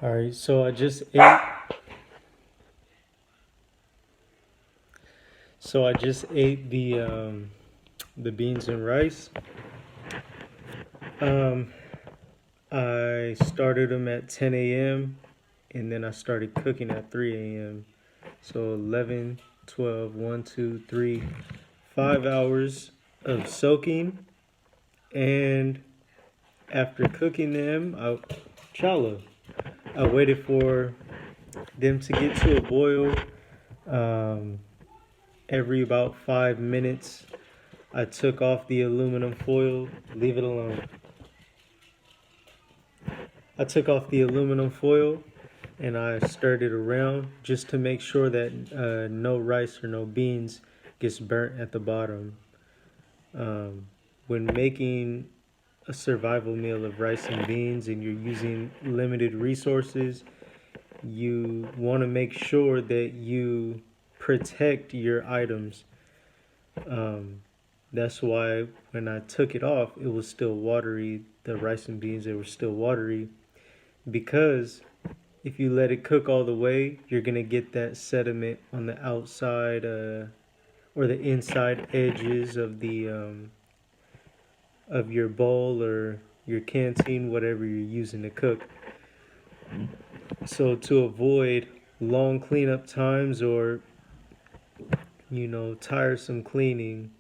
All right, so I just ate. So I just ate the beans and rice. Um, I started them at 10 a.m. and then I started cooking at 3 a.m. So 11, 12, 1, 2, 3, 5 hours of soaking. And after cooking them, I waited for them to get to a boil. Um, every about 5 minutes, I took off the aluminum foil. Leave it alone. I took off the aluminum foil and I stirred it around just to make sure that no rice or no beans gets burnt at the bottom. Um, when making a survival meal of rice and beans and you're using limited resources, you want to make sure that you protect your items. Um, that's why when I took it off, it was still watery. The rice and beans, they were still watery because if you let it cook all the way, you're gonna get that sediment on the outside or the inside edges of your bowl or your canteen, whatever you're using to cook. So to avoid long cleanup times or tiresome cleaning,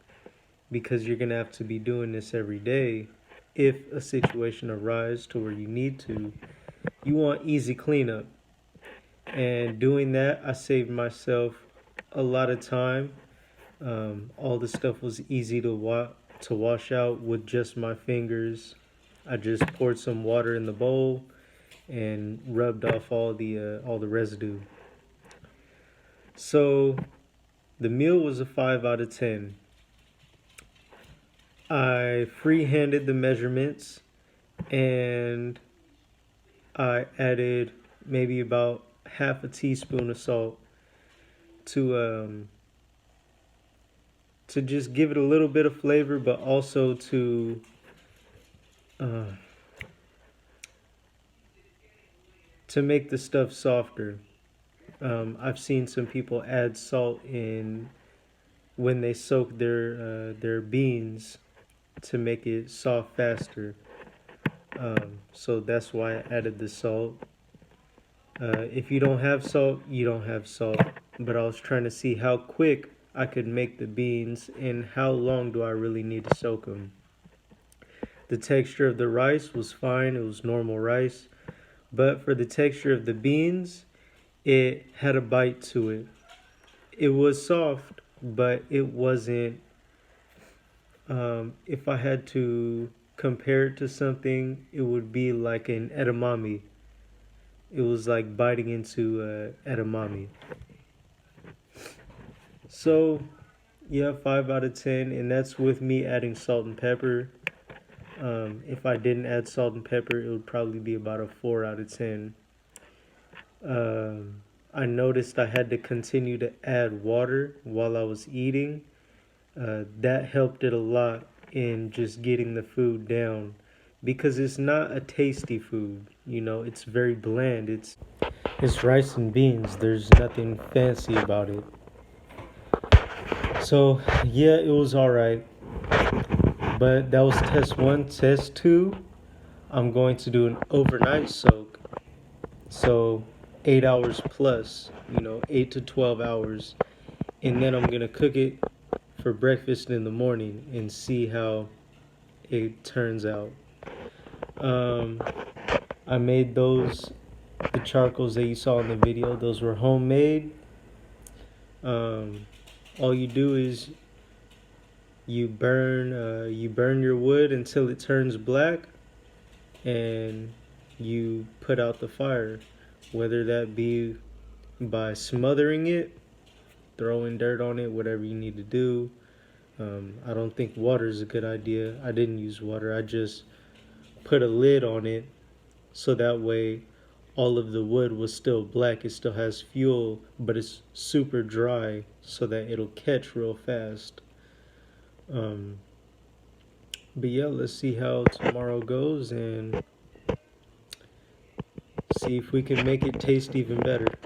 because you're gonna have to be doing this every day, if a situation arises to where you need to, you want easy cleanup. And doing that, I saved myself a lot of time. All the stuff was easy to wash out with just my fingers. I just poured some water in the bowl and rubbed off all the residue. So the meal was a 5 out of 10. I free-handed the measurements and I added maybe about half a teaspoon of salt to to just give it a little bit of flavor, but also uh, to make the stuff softer. I've seen some people add salt in when they soak their beans to make it soft faster. So that's why I added the salt. If you don't have salt, you don't have salt. But I was trying to see how quick I could make the beans and how long do I really need to soak them. The texture of the rice was fine, it was normal rice. But for the texture of the beans, it had a bite to it. It was soft, but it wasn't. If I had to compare it to something, it would be like an edamame. It was like biting into edamame. So, yeah, 5 out of 10, and that's with me adding salt and pepper. If I didn't add salt and pepper, it would probably be about a 4 out of 10. I noticed I had to continue to add water while I was eating. That helped it a lot in just getting the food down because it's not a tasty food. It's very bland. It's rice and beans. There's nothing fancy about it. So yeah, it was all right. But that was test one. Test two, I'm going to do an overnight soak. So 8 hours plus, 8 to 12 hours, and then I'm gonna cook it for breakfast in the morning and see how it turns out. Um, I made the charcoals that you saw in the video. Those were homemade. Um, all you do is you burn your wood until it turns black, and you put out the fire, whether that be by smothering it, throwing dirt on it, whatever you need to do. I don't think water is a good idea. I didn't use water. I just put a lid on it so that way all of the wood was still black. It still has fuel, but it's super dry so that it'll catch real fast. Um, but yeah, let's see how tomorrow goes and see if we can make it taste even better.